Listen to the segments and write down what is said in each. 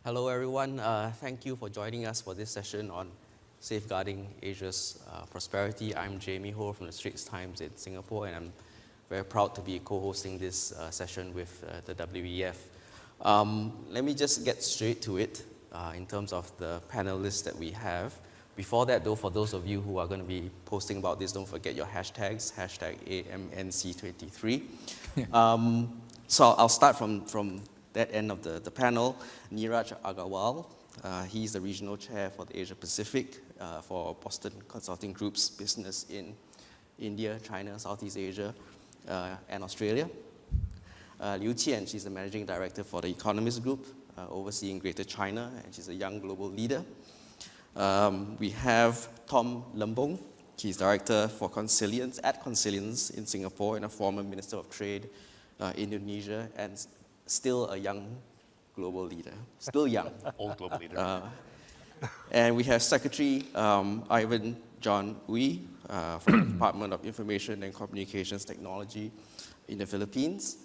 Hello, everyone. Thank you for joining us for this session on safeguarding Asia's prosperity. I'm Jaime Ho from the Straits Times in Singapore, and I'm very proud to be co-hosting this session with the WEF. Let me just get straight to it in terms of the panelists that we have. Before that, though, for those of you who are going to be posting about this, don't forget your hashtags, hashtag AMNC23. So I'll start from that end of the panel. Neeraj Aggarwal, he's the regional chair for the Asia Pacific for Boston Consulting Group's business in India, China, Southeast Asia, and Australia. Liu Qian, she's the managing director for the Economist Group, overseeing Greater China, and she's a young global leader. We have Tom Lembong. He's director for Consilience at Consilience in Singapore and a former Minister of Trade, Indonesia, and still a young global leader. Still young. Old global leader. And we have Secretary Ivan John Uy from the Department of Information and Communications Technology in the Philippines,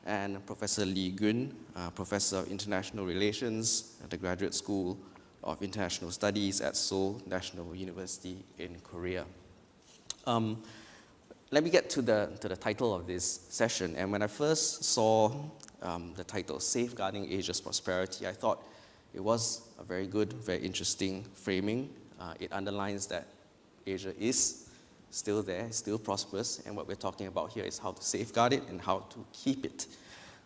and Professor Geun, Professor of International Relations at the Graduate School of International Studies at Seoul National University in Korea. Let me get to the title of this session. And when I first saw the title, Safeguarding Asia's Prosperity, I thought it was a very good, very interesting framing. It underlines that Asia is still there, still prosperous, and what we're talking about here is how to safeguard it and how to keep it.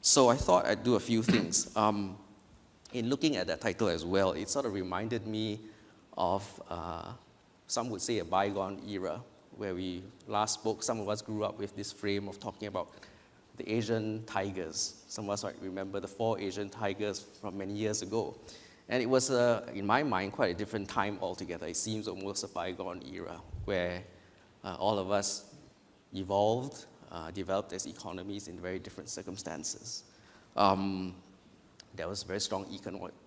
So I thought I'd do a few things. In looking at that title as well, it sort of reminded me of, some would say, a bygone era where we last spoke. Some of us grew up with this frame of talking about the Asian tigers. Some of us might remember the 4 Asian tigers from many years ago. And it was, in my mind, quite a different time altogether. It seems almost a bygone era where all of us evolved, developed as economies in very different circumstances. There was very strong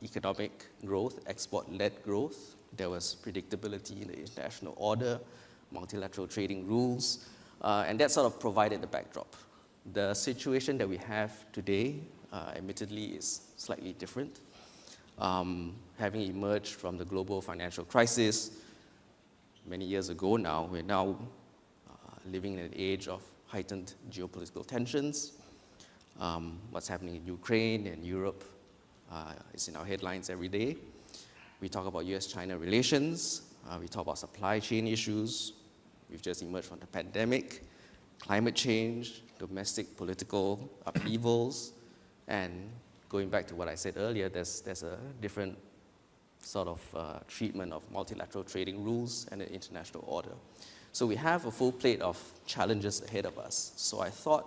economic growth, export-led growth. There was predictability in the international order, multilateral trading rules, and that sort of provided the backdrop. The situation that we have today, admittedly, is slightly different. Having emerged from the global financial crisis many years ago now, we're now living in an age of heightened geopolitical tensions. What's happening in Ukraine and Europe is in our headlines every day. We talk about US-China relations. We talk about supply chain issues. We've just emerged from the pandemic, climate change, domestic political upheavals, and going back to what I said earlier, there's a different sort of treatment of multilateral trading rules and the international order. So we have a full plate of challenges ahead of us. So I thought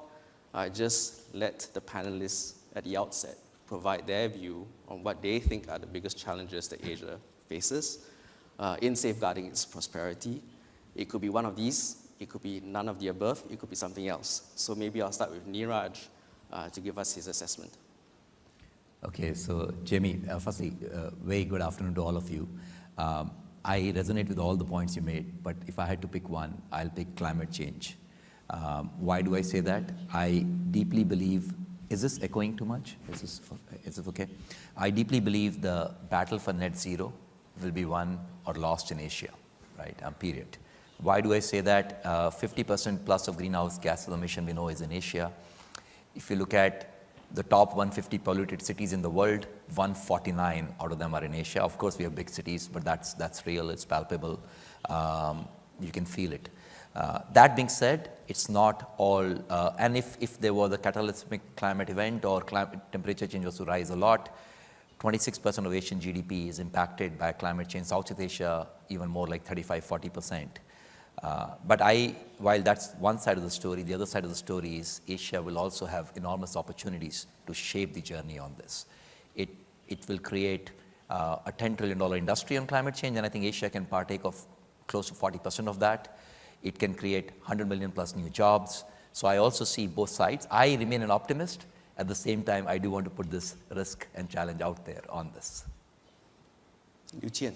I'd just let the panelists at the outset provide their view on what they think are the biggest challenges that Asia faces in safeguarding its prosperity. It could be one of these, it could be none of the above, it could be something else. So maybe I'll start with Neeraj to give us his assessment. Okay, so Jamie, firstly, very good afternoon to all of you. I resonate with all the points you made, but if I had to pick one, I'll pick climate change. Why do I say that? I deeply believe, is this echoing too much? Is this okay? I deeply believe the battle for net zero will be won or lost in Asia, right, period. Why do I say that? 50% plus of greenhouse gas emission we know is in Asia. If you look at the top 150 polluted cities in the world, 149 out of them are in Asia. Of course, we have big cities, but that's real, it's palpable. You can feel it. That being said, it's not all, and if there was a cataclysmic climate event or temperature change was to rise a lot, 26% of Asian GDP is impacted by climate change. Southeast Asia, even more like 35–40%. But while that's one side of the story, the other side of the story is Asia will also have enormous opportunities to shape the journey on this. It will create a $10 trillion industry on climate change, and I think Asia can partake of close to 40% of that. It can create 100 million plus new jobs. So I also see both sides. I remain an optimist. At the same time, I do want to put this risk and challenge out there on this. Liu Qian.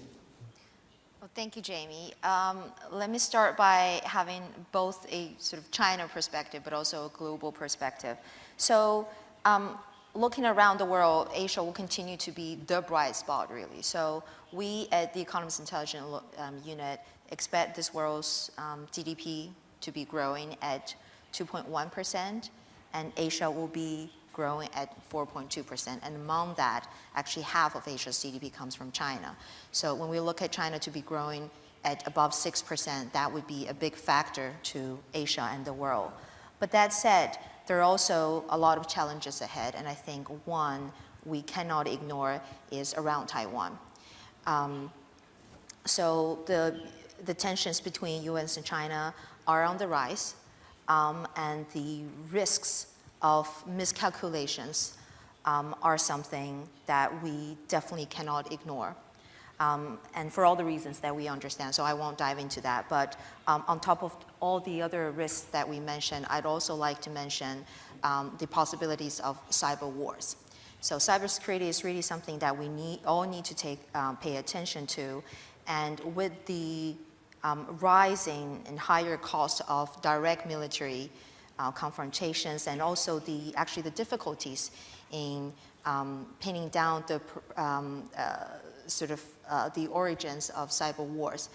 Well, thank you, Jamie. Let me start by having both a sort of China perspective, but also a global perspective. So looking around the world, Asia will continue to be the bright spot, really. So we at the Economist Intelligence Unit expect this world's GDP to be growing at 2.1%, and Asia will be growing at 4.2%. And among that, actually half of Asia's GDP comes from China. So when we look at China to be growing at above 6%, that would be a big factor to Asia and the world. But that said, there are also a lot of challenges ahead, and I think one we cannot ignore is around Taiwan. So the tensions between US and China are on the rise, and the risks of miscalculations are something that we definitely cannot ignore. And for all the reasons that we understand, so I won't dive into that. But on top of all the other risks that we mentioned, I'd also like to mention the possibilities of cyber wars. So cybersecurity is really something that we all need to pay attention to. And with the rising and higher cost of direct military confrontations, and also the difficulties in pinning down the the origins of cyber wars.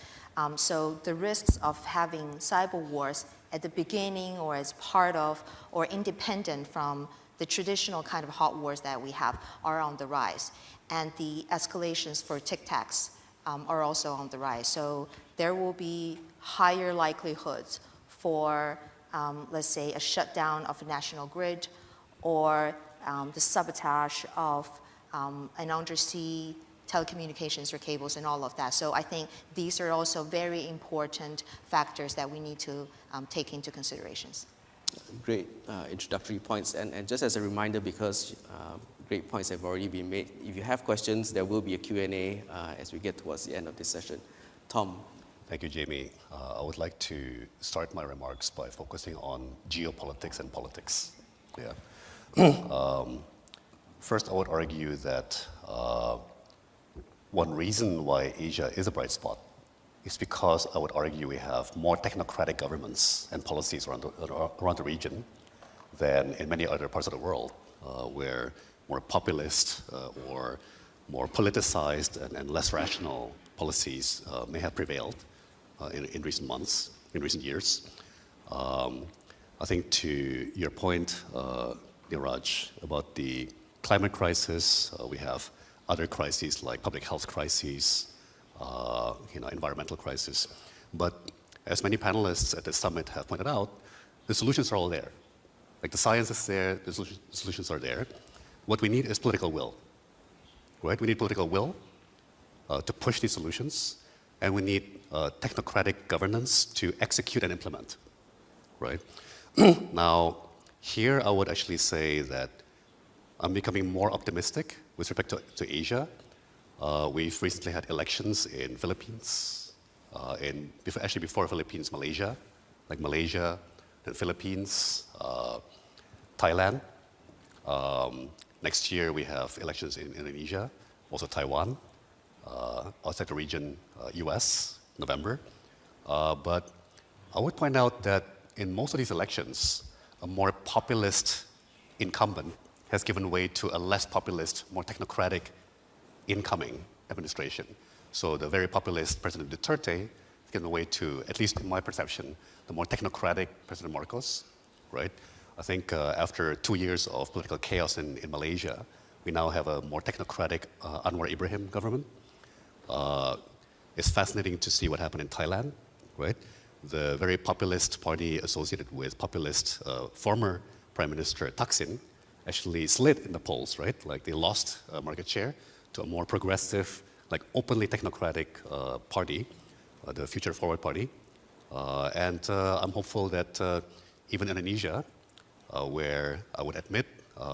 So the risks of having cyber wars at the beginning or as part of or independent from the traditional kind of hot wars that we have are on the rise. And the escalations for tic-tacs are also on the rise. So there will be higher likelihoods for, let's say, a shutdown of a national grid, or the sabotage of an undersea telecommunications or cables and all of that. So I think these are also very important factors that we need to take into considerations. Great introductory points. And just as a reminder, because great points have already been made, if you have questions, there will be a Q&A as we get towards the end of this session. Tom. Thank you, Jamie. I would like to start my remarks by focusing on geopolitics and politics. Yeah. First, I would argue that one reason why Asia is a bright spot is because I would argue we have more technocratic governments and policies around the region than in many other parts of the world, where more populist or more politicized and less rational policies may have prevailed in recent months, in recent years. I think to your point, Neeraj, about the climate crisis, we have other crises like public health crises, environmental crisis. But as many panelists at the summit have pointed out, the solutions are all there. Like the science is there, the solutions are there. What we need is political will, right? We need political will to push these solutions, and we need technocratic governance to execute and implement, right? Now, here I would actually say that I'm becoming more optimistic with respect to Asia. We've recently had elections in Philippines, before Philippines, Malaysia, like Malaysia, then Philippines, Thailand. Next year we have elections in Indonesia, also Taiwan, outside the region, US, November. But I would point out that in most of these elections, a more populist incumbent has given way to a less populist, more technocratic incoming administration. So the very populist President Duterte has given way to, at least in my perception, the more technocratic President Marcos, right? I think after 2 years of political chaos in Malaysia, we now have a more technocratic Anwar Ibrahim government. It's fascinating to see what happened in Thailand, right? The very populist party associated with populist former Prime Minister Thaksin actually slid in the polls, right? Like they lost market share to a more progressive, like openly technocratic party, the Future Forward Party. And I'm hopeful that even Indonesia, where I would admit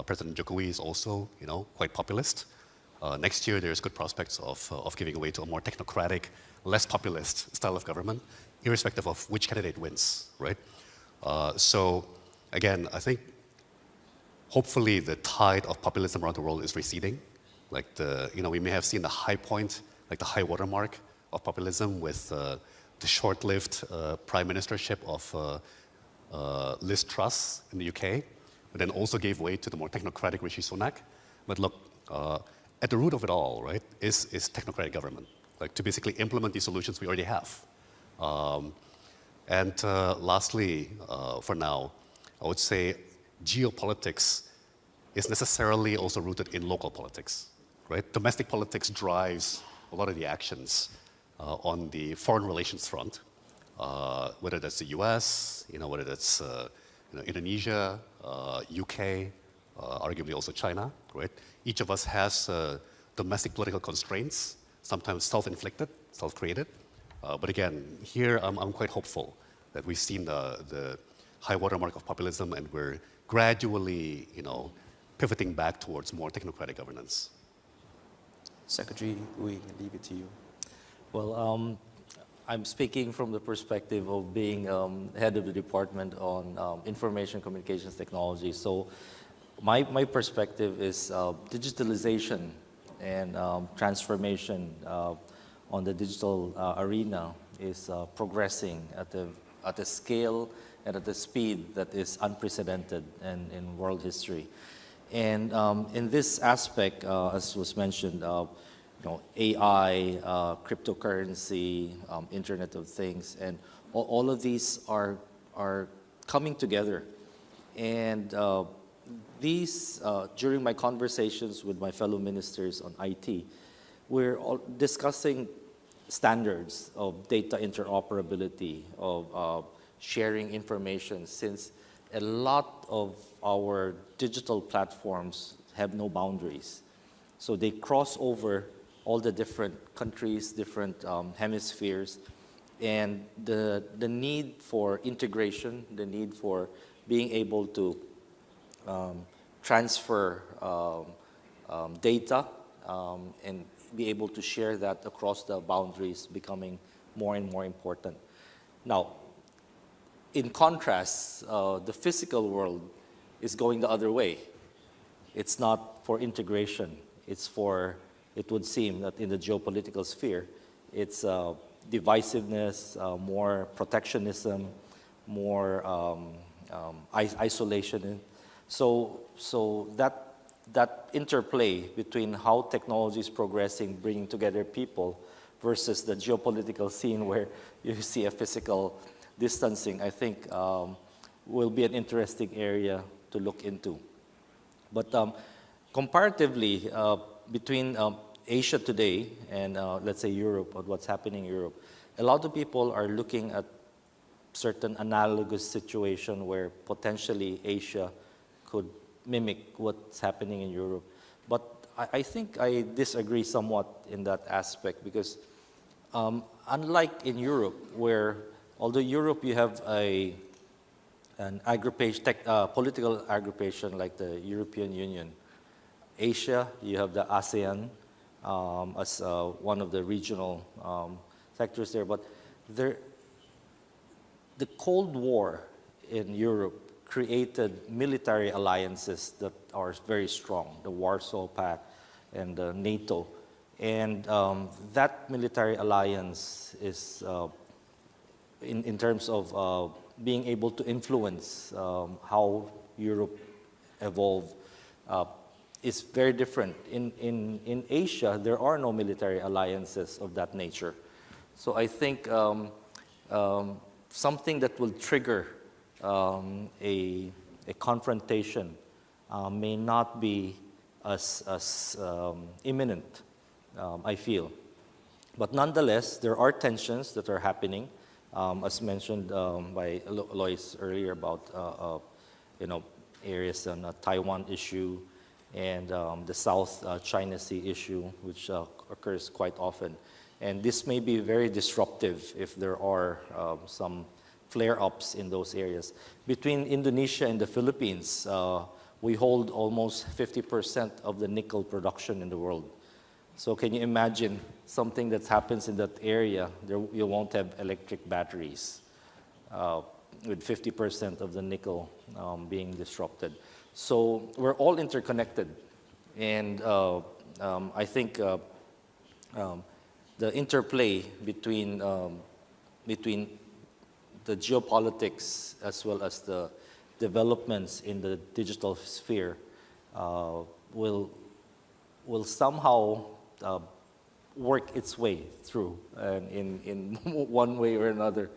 President Jokowi is also, quite populist, next year there's good prospects of giving way to a more technocratic, less populist style of government, irrespective of which candidate wins, right? So again, I think hopefully the tide of populism around the world is receding. Like we may have seen the high point, like the high watermark of populism with the short-lived prime ministership of Liz Truss in the UK. but then also gave way to the more technocratic Rishi Sunak. But look, at the root of it all, right, is technocratic government, like to basically implement these solutions we already have. Lastly, for now, I would say geopolitics is necessarily also rooted in local politics, right? Domestic politics drives a lot of the actions on the foreign relations front, whether that's the US, whether that's Indonesia, UK, arguably also China, right? Each of us has domestic political constraints, sometimes self-inflicted, self-created. But again, here I'm quite hopeful that we've seen the high watermark of populism and we're gradually, pivoting back towards more technocratic governance. Secretary Ui, I leave it to you. Well, I'm speaking from the perspective of being head of the department on information communications technology. So my perspective is digitalization and transformation on the digital arena is progressing at a scale and at a speed that is unprecedented in world history. And in this aspect, as was mentioned, AI, cryptocurrency, Internet of Things, and all of these are coming together. And these, during my conversations with my fellow ministers on IT, we're all discussing standards of data interoperability, of sharing information, since a lot of our digital platforms have no boundaries. So they cross over all the different countries, different hemispheres, and the need for integration, the need for being able to transfer data and be able to share that across the boundaries becoming more and more important. Now, in contrast, the physical world is going the other way. It's not for integration. It's for, it would seem that in the geopolitical sphere, it's divisiveness, more protectionism, more isolation. So that interplay between how technology is progressing, bringing together people, versus the geopolitical scene where you see a physical distancing, I think will be an interesting area to look into. But comparatively, between Asia today and let's say Europe, or what's happening in Europe, a lot of people are looking at certain analogous situation where potentially Asia could mimic what's happening in Europe. But I think I disagree somewhat in that aspect, because unlike in Europe, where although Europe you have an aggregation, political aggregation like the European Union, Asia you have the ASEAN as one of the regional sectors there. But the Cold War in Europe created military alliances that are very strong, the Warsaw Pact and NATO. And that military alliance is, in terms of being able to influence how Europe evolved, is very different. In Asia, there are no military alliances of that nature. So I think something that will trigger a confrontation may not be as imminent, I feel. But nonetheless, there are tensions that are happening, as mentioned by Lois earlier about areas on the Taiwan issue and the South China Sea issue, which occurs quite often. And this may be very disruptive if there are some flare-ups in those areas. Between Indonesia and the Philippines, we hold almost 50% of the nickel production in the world. So can you imagine something that happens in that area? You won't have electric batteries with 50% of the nickel being disrupted. So we're all interconnected. And I think the interplay between the geopolitics as well as the developments in the digital sphere will somehow work its way through in one way or another.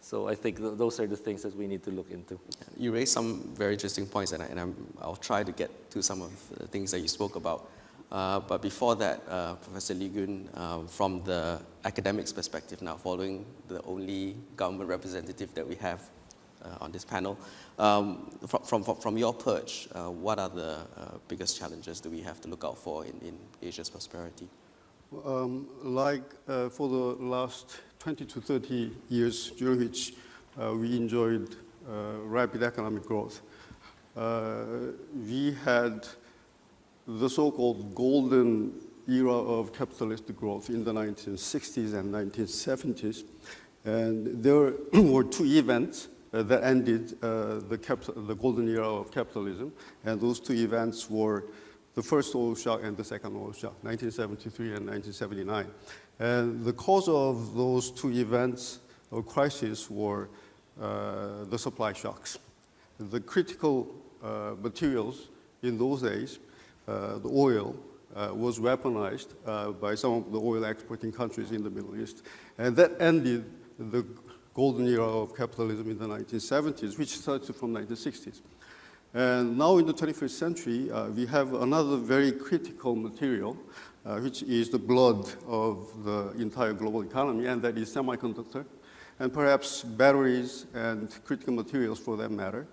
So I think those are the things that we need to look into. You raised some very interesting points, and I'll try to get to some of the things that you spoke about. But before that, Professor Liu Qian, from the academics perspective now, following the only government representative that we have on this panel, from your perch, what are the biggest challenges that we have to look out for in Asia's prosperity? For the last 20 to 30 years, during which we enjoyed rapid economic growth, we had the so-called golden era of capitalist growth in the 1960s and 1970s. And there were two events that ended the golden era of capitalism. And those two events were the first oil shock and the second oil shock, 1973 and 1979. And the cause of those two events or crises were the supply shocks. The critical materials in those days, the oil, was weaponized by some of the oil exporting countries in the Middle East. And that ended the golden era of capitalism in the 1970s, which started from the 1960s. And now in the 21st century, we have another very critical material, which is the blood of the entire global economy, and that is semiconductor, and perhaps batteries and critical materials for that matter.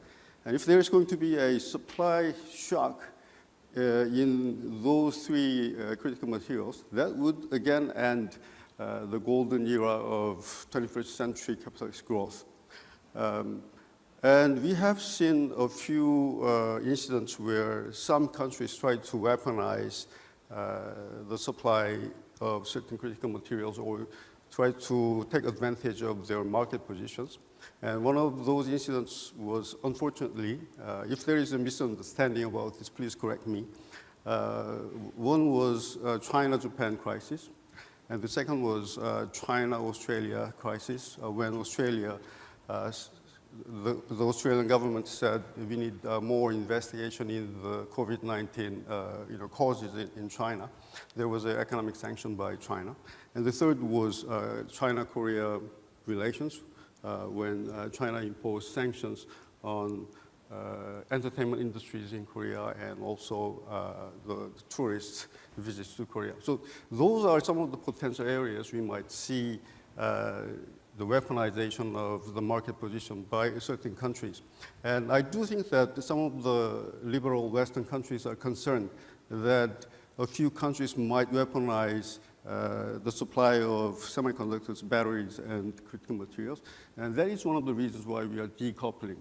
And if there is going to be a supply shock in those three critical materials, that would again end the golden era of 21st century capitalist growth. And we have seen a few incidents where some countries tried to weaponize the supply of certain critical materials or try to take advantage of their market positions. And one of those incidents was, unfortunately, if there is a misunderstanding about this, please correct me. One was China-Japan crisis, and the second was China-Australia crisis, when Australia, the Australian government said we need more investigation in the COVID-19 causes in China. There was an economic sanction by China. And the third was China-Korea relations, when China imposed sanctions on entertainment industries in Korea and also the tourist visits to Korea. So those are some of the potential areas we might see the weaponization of the market position by certain countries. And I do think that some of the liberal Western countries are concerned that a few countries might weaponize the supply of semiconductors, batteries, and critical materials. And that is one of the reasons why we are decoupling.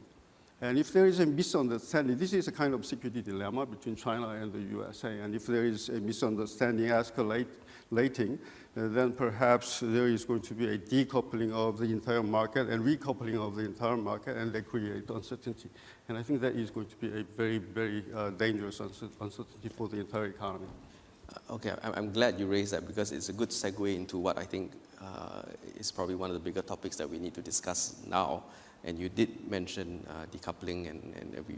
And if there is a misunderstanding, this is a kind of security dilemma between China and the USA. And if there is a misunderstanding escalating, then perhaps there is going to be a decoupling of the entire market and recoupling of the entire market, and they create uncertainty. And I think that is going to be a very, very dangerous uncertainty for the entire economy. Okay, I'm glad you raised that because it's a good segue into what I think is probably one of the bigger topics that we need to discuss now. And you did mention decoupling and we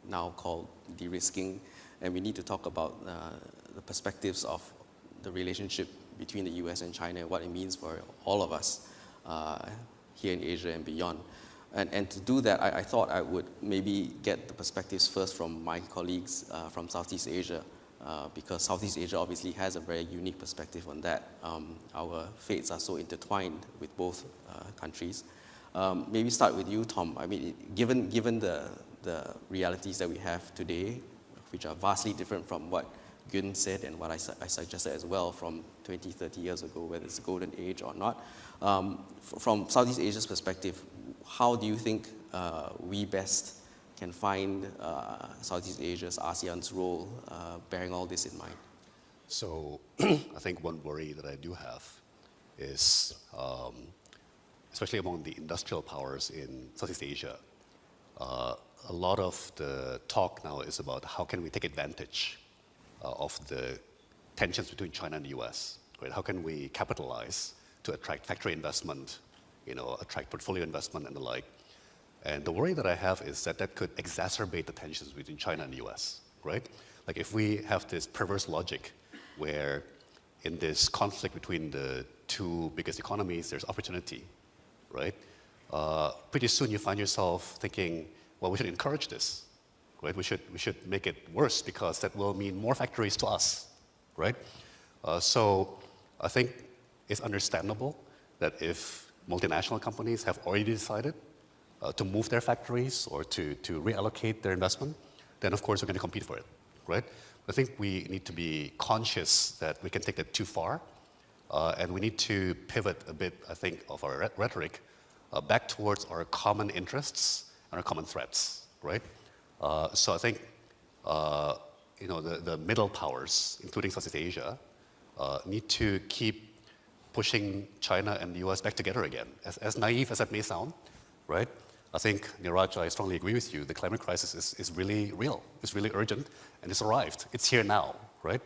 now called de-risking, and we need to talk about the perspectives of the relationship between the US and China and what it means for all of us here in Asia and beyond. And to do that, I thought I would maybe get the perspectives first from my colleagues from Southeast Asia, because Southeast Asia obviously has a very unique perspective on that. Our fates are so intertwined with both countries. Maybe start with you, Tom. I mean, given the realities that we have today, which are vastly different from what Geun said and what I suggested as well from 20, 30 years ago, whether it's a golden age or not. From Southeast Asia's perspective, how do you think we best can find Southeast Asia's, ASEAN's role bearing all this in mind? So I think one worry that I do have is, especially among the industrial powers in Southeast Asia, a lot of the talk now is about how can we take advantage of the tensions between China and the US, right? How can we capitalize to attract factory investment, attract portfolio investment and the like? And the worry that I have is that that could exacerbate the tensions between China and the US, right? Like if we have this perverse logic where in this conflict between the two biggest economies, there's opportunity, right? Pretty soon you find yourself thinking, well, we should encourage this, right? We should make it worse because that will mean more factories to us, right? So I think it's understandable that if multinational companies have already decided to move their factories or to reallocate their investment, then of course we're going to compete for it, right? I think we need to be conscious that we can take that too far, and we need to pivot a bit, I think, of our rhetoric back towards our common interests and our common threats, right? So I think the middle powers, including Southeast Asia, need to keep pushing China and the US back together again. As naive as that may sound, right? I think, Neeraj, I strongly agree with you. The climate crisis is really real. It's really urgent, and it's arrived. It's here now, right?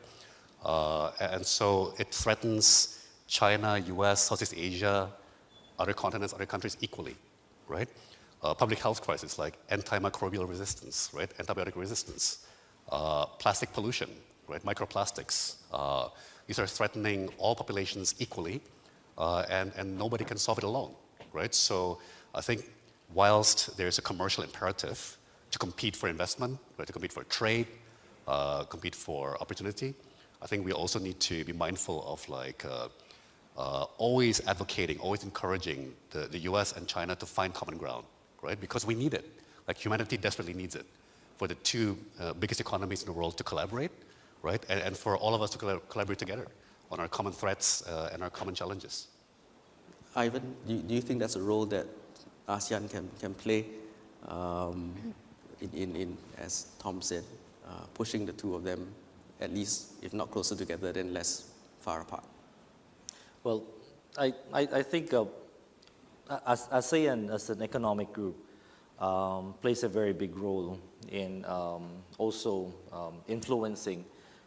And so it threatens China, US, Southeast Asia, other continents, other countries equally, right? Public health crisis like antimicrobial resistance, right? Antibiotic resistance, plastic pollution, right? Microplastics. These are threatening all populations equally, and nobody can solve it alone, right? So I think whilst there's a commercial imperative to compete for investment, right, to compete for trade, compete for opportunity, I think we also need to be mindful of always advocating, always encouraging the US and China to find common ground, right? Because we need it. Like humanity desperately needs it for the two biggest economies in the world to collaborate, right? And for all of us to collaborate together on our common threats and our common challenges. Ivan, do you think that's a role that ASEAN can play in, as Tom said, pushing the two of them, at least, if not closer together, then less far apart? Well, I think ASEAN as an economic group plays a very big role in also influencing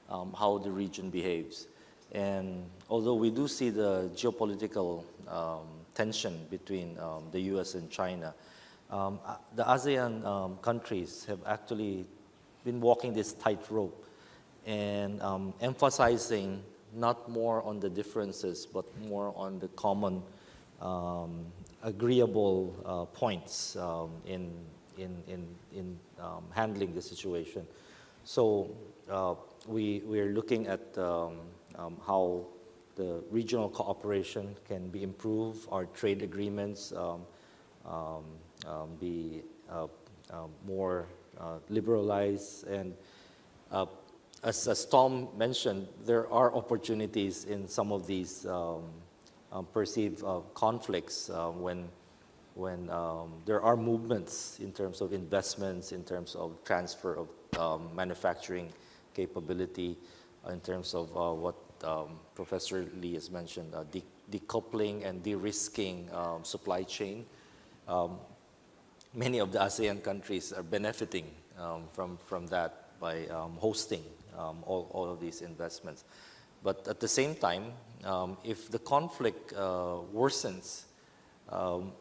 how the region behaves. And although we do see the geopolitical tension between the US and China, the ASEAN countries have actually been walking this tightrope and emphasizing not more on the differences, but more on the common agreeable points in handling the situation. So we are looking at how the regional cooperation can be improved, our trade agreements be more liberalized, and as Tom mentioned, there are opportunities in some of these perceived conflicts when there are movements in terms of investments, in terms of transfer of manufacturing capability, in terms of what Professor Lee has mentioned, decoupling and de-risking supply chain. Many of the ASEAN countries are benefiting from that by hosting all of these investments. But at the same time, if the conflict worsens,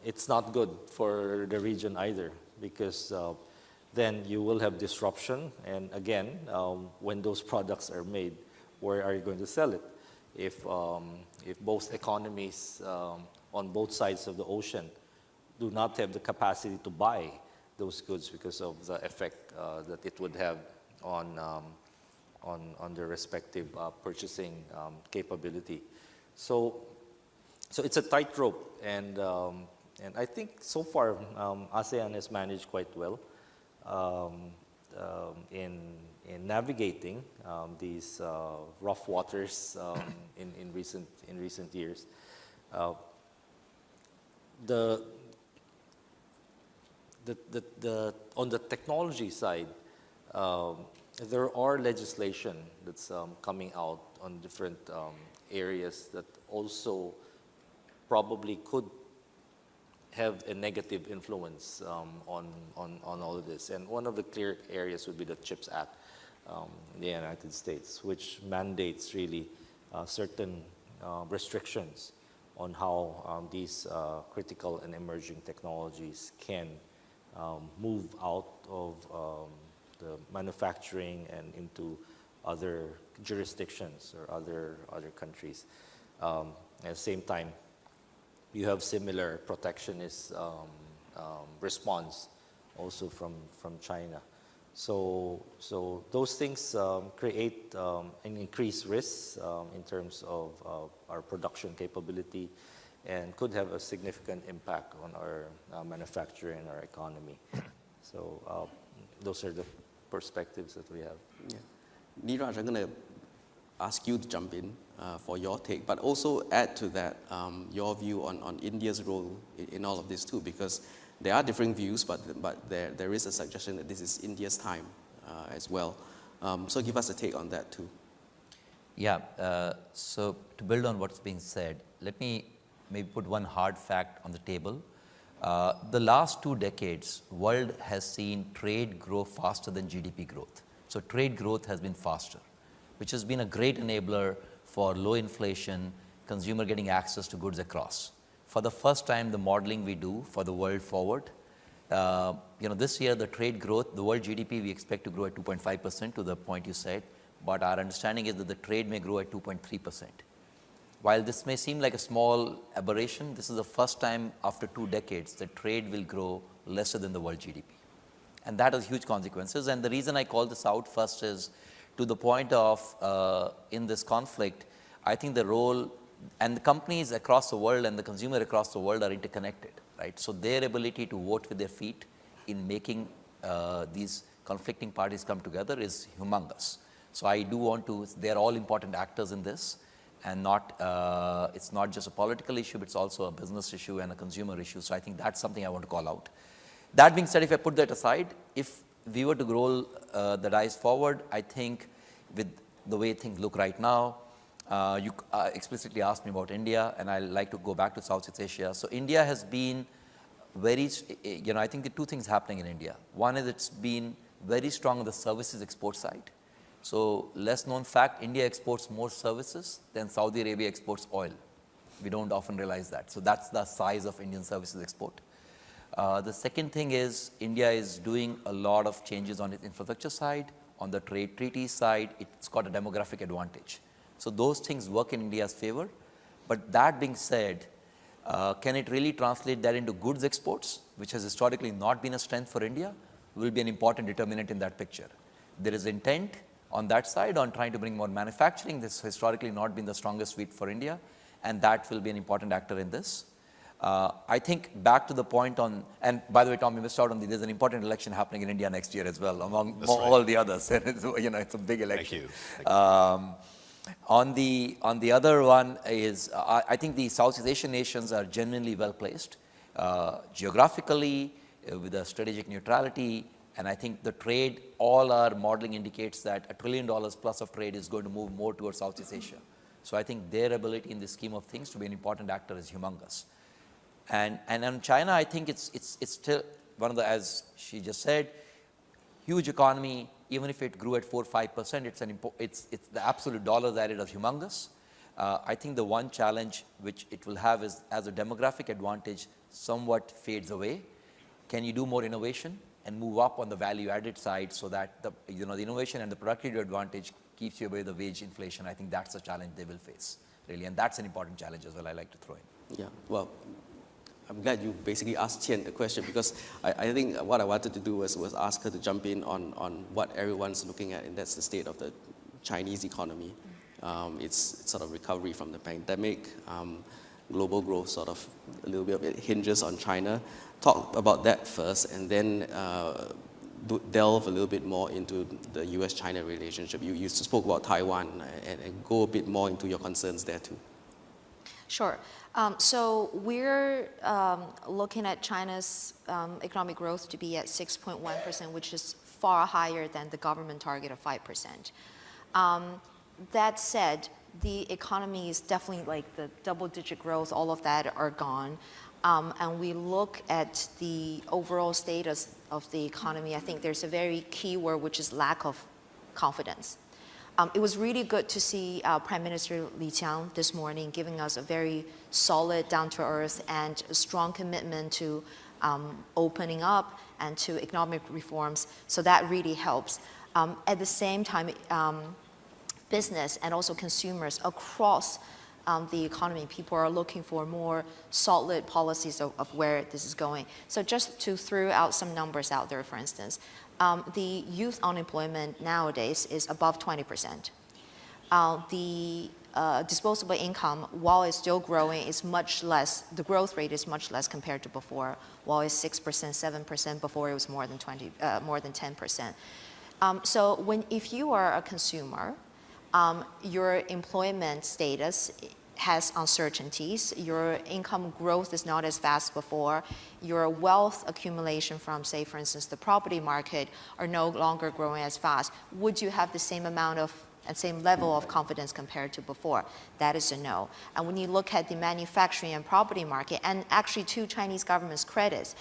it's not good for the region either, because then you will have disruption. And again, when those products are made, where are you going to sell it? If both economies on both sides of the ocean do not have the capacity to buy those goods because of the effect that it would have on their respective purchasing capability. So it's a tightrope, and I think so far ASEAN has managed quite well in navigating these rough waters in recent years. On the technology side, there are legislation that's coming out on different areas that also probably could have a negative influence on all of this. And one of the clear areas would be the CHIPS Act in the United States, which mandates really certain restrictions on how these critical and emerging technologies can move out of the manufacturing and into other jurisdictions or other countries. At the same time, you have similar protectionist response also from China. So those things create an increased risk in terms of our production capability and could have a significant impact on our manufacturing and our economy. So those are the perspectives that we have. Yeah. Neeraj, I'm going to ask you to jump in for your take, but also add to that your view on India's role in all of this too, because there are differing views, but there is a suggestion that this is India's time as well. So give us a take on that too. Yeah, so to build on what's being said, let me maybe put one hard fact on the table. The last 2 decades, world has seen trade grow faster than GDP growth. So trade growth has been faster, which has been a great enabler for low inflation, consumer getting access to goods across. For the first time, the modeling we do for the world forward, this year the trade growth, the world GDP we expect to grow at 2.5% to the point you said, but our understanding is that the trade may grow at 2.3%. While this may seem like a small aberration, this is the first time after 2 decades that trade will grow lesser than the world GDP. And that has huge consequences. And the reason I call this out first is to the point of in this conflict, I think the role and the companies across the world and the consumer across the world are interconnected, right? So their ability to vote with their feet in making these conflicting parties come together is humongous. So I do want to, they're all important actors in this, and it's not just a political issue, but it's also a business issue and a consumer issue. So I think that's something I want to call out. That being said, if I put that aside, if we were to roll the dice forward, I think with the way things look right now, you explicitly asked me about India, and I like to go back to Southeast Asia. So India has been very, I think the 2 things happening in India. One is it's been very strong on the services export side. So less known fact, India exports more services than Saudi Arabia exports oil. We don't often realize that. So that's the size of Indian services export. The second thing is India is doing a lot of changes on its infrastructure side, on the trade treaty side, it's got a demographic advantage. So those things work in India's favor. But that being said, can it really translate that into goods exports, which has historically not been a strength for India, will be an important determinant in that picture. There is intent on that side on trying to bring more manufacturing. This has historically not been the strongest suite for India, and that will be an important actor in this. I think back to the point on, and by the way, Tom, you missed out on there's an important election happening in India next year as well, among all the others. And it's a big election. Thank you. On the other one is, I think the Southeast Asian nations are genuinely well placed, geographically, with a strategic neutrality, and I think the trade, all our modeling indicates that $1 trillion plus of trade is going to move more towards Southeast Asia. So I think their ability in the scheme of things to be an important actor is humongous. And in China, I think it's still one of the, as she just said, huge economy. Even if it grew at 4-5%, it's the absolute dollars added are humongous. I think the one challenge which it will have is, as a demographic advantage somewhat fades away. Can you do more innovation and move up on the value added side so that the innovation and the productivity advantage keeps you away the wage inflation? I think that's a challenge they will face, really, and that's an important challenge as well. I like to throw in. Yeah, well, I'm glad you basically asked Qian the question, because I think what I wanted to do was ask her to jump in on what everyone's looking at, and that's the state of the Chinese economy. It's sort of recovery from the pandemic, global growth sort of a little bit of it hinges on China. Talk about that first, and then delve a little bit more into the US-China relationship. You spoke about Taiwan, and go a bit more into your concerns there too. Sure. So we're looking at China's economic growth to be at 6.1%, which is far higher than the government target of 5%. That said, the economy is definitely like the double-digit growth, all of that are gone. And we look at the overall status of the economy, I think there's a very key word, which is lack of confidence. It was really good to see Prime Minister Liu Qian this morning giving us a very solid, down-to-earth and a strong commitment to opening up and to economic reforms. So that really helps. At the same time, business and also consumers across the economy, people are looking for more solid policies of where this is going. So just to throw out some numbers out there, for instance, the youth unemployment nowadays is above 20%. The disposable income, while it's still growing, is much less, the growth rate is much less compared to before. While it's 6%, 7%, before it was more than 10%. So if you are a consumer, your employment status has uncertainties, your income growth is not as fast before, your wealth accumulation from, say, for instance, the property market are no longer growing as fast. Would you have the same amount of and same level of confidence compared to before? That is a no. And when you look at the manufacturing and property market, and actually to Chinese government's credits,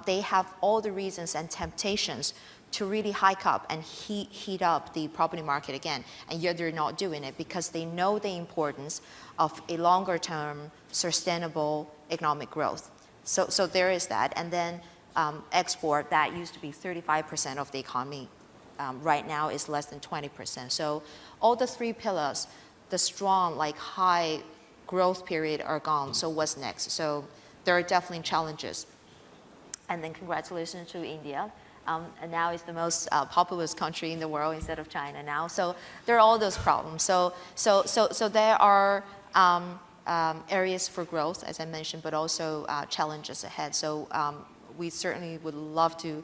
they have all the reasons and temptations to really hike up and heat up the property market again. And yet they're not doing it because they know the importance of a longer term sustainable economic growth. So there is that. And then export, that used to be 35% of the economy, right now is less than 20%. So all the three pillars, the strong, like high growth period are gone. So what's next? So there are definitely challenges. And then congratulations to India. And now it's the most populous country in the world instead of China now. So there are all those problems. So there are areas for growth, as I mentioned, but also challenges ahead. So we certainly would love to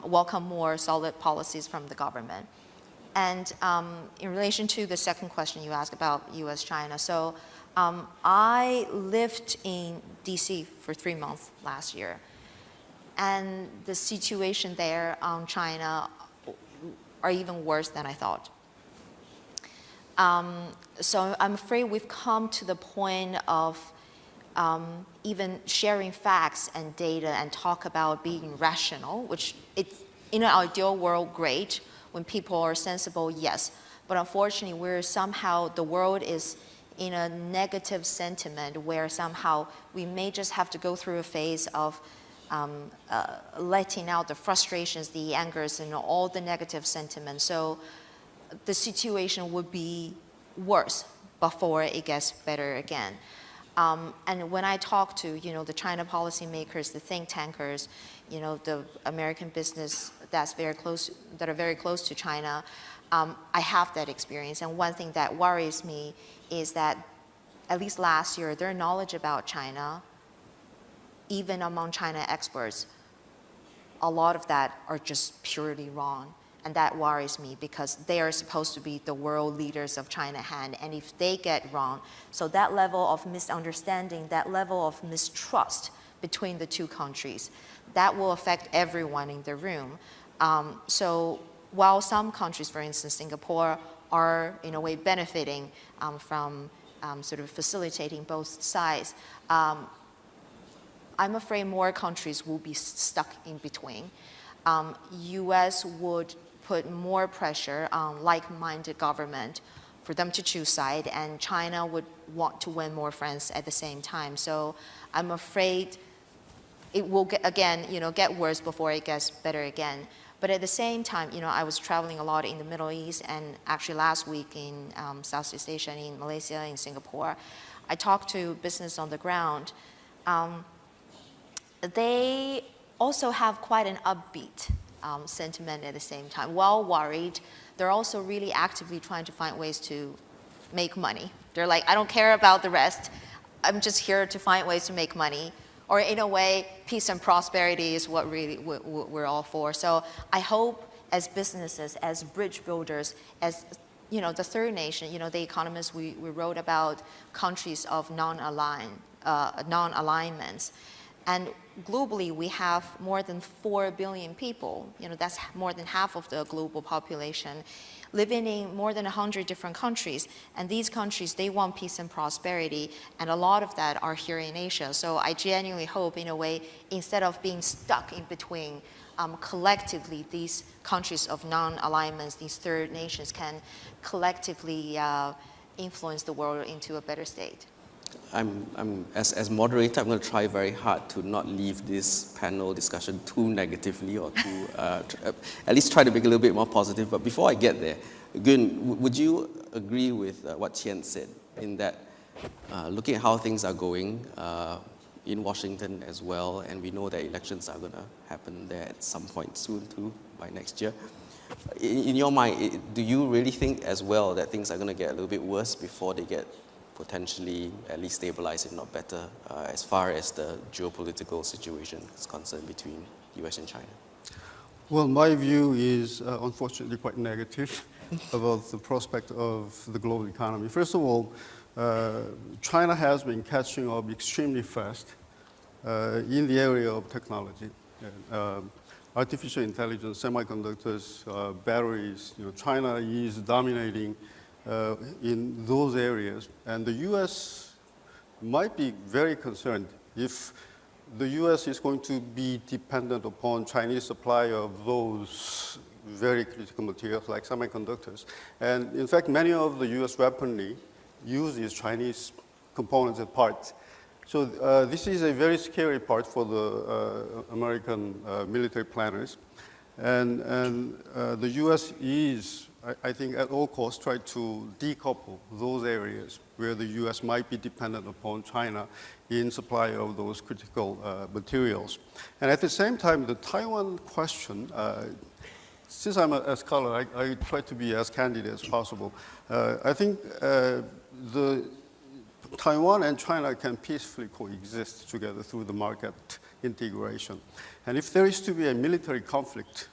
welcome more solid policies from the government. And in relation to the second question you asked about US-China, so I lived in DC for 3 months last year. And the situation there on China are even worse than I thought. So I'm afraid we've come to the point of even sharing facts and data and talk about being rational, which it's in an ideal world, great. When people are sensible, yes. But unfortunately, the world is in a negative sentiment where somehow we may just have to go through a phase of letting out the frustrations, the angers, and all the negative sentiments. So the situation would be worse before it gets better again. And when I talk to, the China policymakers, the think tankers, the American business that are very close to China, I have that experience. And one thing that worries me is that at least last year, their knowledge about China, even among China experts, a lot of that are just purely wrong. And that worries me because they are supposed to be the world leaders of China hand. And if they get wrong, so that level of misunderstanding, that level of mistrust between the two countries, that will affect everyone in the room. So while some countries, for instance, Singapore, are in a way benefiting from sort of facilitating both sides, I'm afraid more countries will be stuck in between. US would put more pressure on like-minded government for them to choose side, and China would want to win more friends at the same time. So I'm afraid it will get worse before it gets better again. But at the same time, I was traveling a lot in the Middle East, and actually last week in Southeast Asia, in Malaysia, in Singapore, I talked to business on the ground. They also have quite an upbeat sentiment at the same time. While worried, they're also really actively trying to find ways to make money. They're like, I don't care about the rest. I'm just here to find ways to make money. Or in a way, peace and prosperity is what really we're all for. So I hope as businesses, as bridge builders, as the third nation, the Economist, we wrote about countries of non-alignments. And globally, we have more than 4 billion people. That's more than half of the global population, living in more than 100 different countries. And these countries, they want peace and prosperity, and a lot of that are here in Asia. So I genuinely hope, in a way, instead of being stuck in between, collectively, these countries of non-alignments, these third nations, can collectively influence the world into a better state. as moderator, I'm going to try very hard to not leave this panel discussion too negatively or too, at least try to make it a little bit more positive. But before I get there, Geun, would you agree with what Qian said in that looking at how things are going in Washington as well, and we know that elections are going to happen there at some point soon too, by next year. In your mind, do you really think as well that things are going to get a little bit worse before they get potentially at least stabilized, if not better, as far as the geopolitical situation is concerned between US and China? Well, my view is unfortunately quite negative about the prospect of the global economy. First of all, China has been catching up extremely fast in the area of technology. Artificial intelligence, semiconductors, batteries, China is dominating in those areas. And the US might be very concerned if the US is going to be dependent upon Chinese supply of those very critical materials like semiconductors. And in fact, many of the US weaponry uses Chinese components and parts. So this is a very scary part for the American military planners. And the US is, I think, at all costs try to decouple those areas where the US might be dependent upon China in supply of those critical materials. And at the same time, the Taiwan question, since I'm a scholar, I try to be as candid as possible. I think Taiwan and China can peacefully coexist together through the market integration. And if there is to be a military conflict,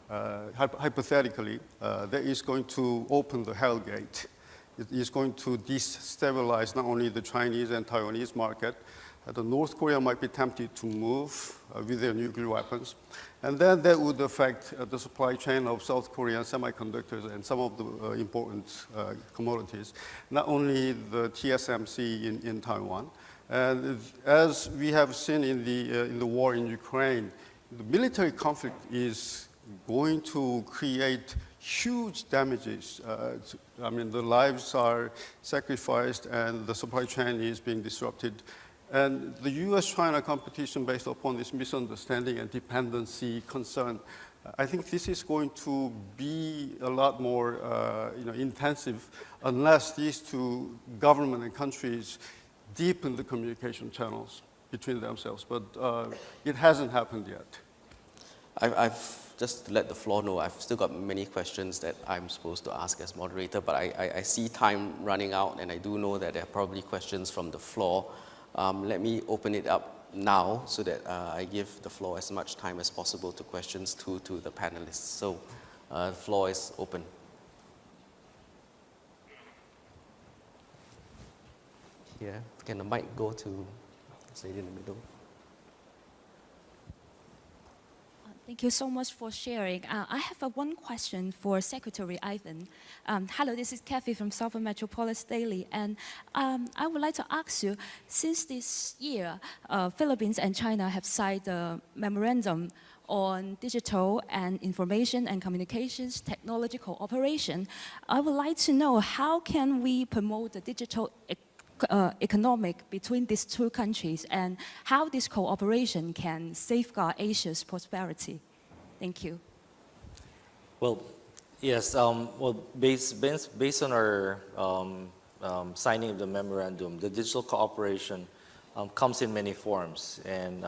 hypothetically, that is going to open the hell gate. It is going to destabilize not only the Chinese and Taiwanese market, the North Korea might be tempted to move with their nuclear weapons. And then that would affect the supply chain of South Korean semiconductors and some of the important commodities, not only the TSMC in Taiwan. And as we have seen in the war in Ukraine, the military conflict is going to create huge damages. I mean, the lives are sacrificed and the supply chain is being disrupted. And the US-China competition based upon this misunderstanding and dependency concern, I think this is going to be a lot more intensive unless these two governments and countries deepen the communication channels between themselves. But it hasn't happened yet. I've just to let the floor know, I've still got many questions that I'm supposed to ask as moderator, but I see time running out, and I do know that there are probably questions from the floor. Let me open it up now so that I give the floor as much time as possible to questions to the panelists. So the floor is open. Here, can the mic go to this lady in the middle? Thank you so much for sharing. I have one question for Secretary Ivan. Hello, this is Kathy from Southern Metropolis Daily, and I would like to ask you, since this year, Philippines and China have signed a memorandum on digital and information and communications technology cooperation. I would like to know, how can we promote the digital economic between these two countries, and how this cooperation can safeguard Asia's prosperity? Thank you. Well, yes. Based on our signing of the memorandum, the digital cooperation comes in many forms, and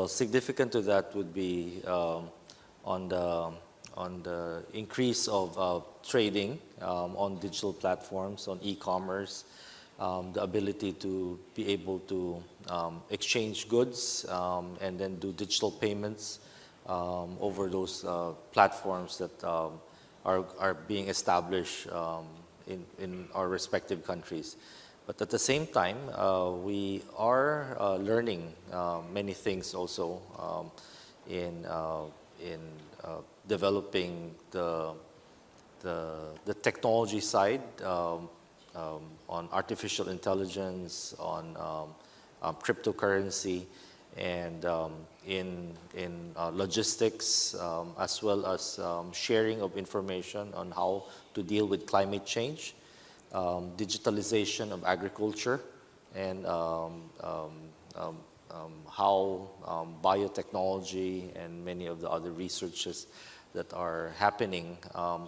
significant to that would be on the increase of trading on digital platforms, on e-commerce. The ability to be able to exchange goods and then do digital payments over those platforms that are being established in our respective countries. But at the same time, we are learning many things also in developing the technology side. On artificial intelligence, on cryptocurrency, and in logistics, as well as sharing of information on how to deal with climate change, digitalization of agriculture, and how biotechnology and many of the other researches that are happening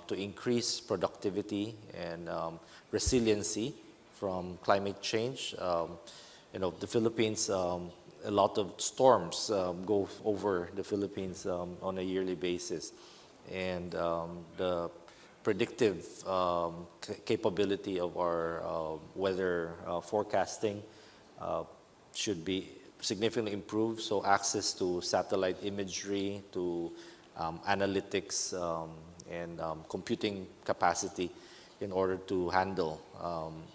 to increase productivity and resiliency from climate change. The Philippines, a lot of storms go over the Philippines on a yearly basis, and the predictive capability of our weather forecasting should be significantly improved. So access to satellite imagery, to analytics, and computing capacity in order to handle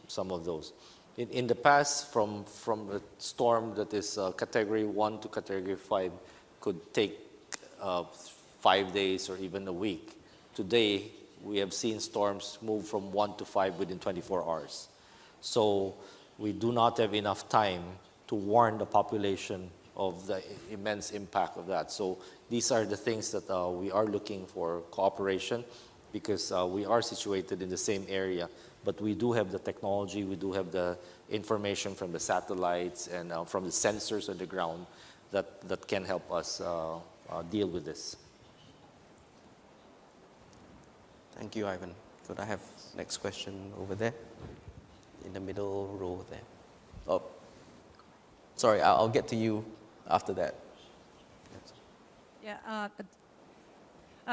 some of those. In the past, from a storm that is category 1 to category 5 could take 5 days or even a week. Today, we have seen storms move from 1 to 5 within 24 hours. So we do not have enough time to warn the population of the immense impact of that. So these are the things that we are looking for cooperation, because we are situated in the same area, but we do have the technology, we do have the information from the satellites and from the sensors on the ground that can help us deal with this. Thank you, Ivan. Could I have next question over there? In the middle row there. Oh, sorry, I'll get to you after that. Yeah,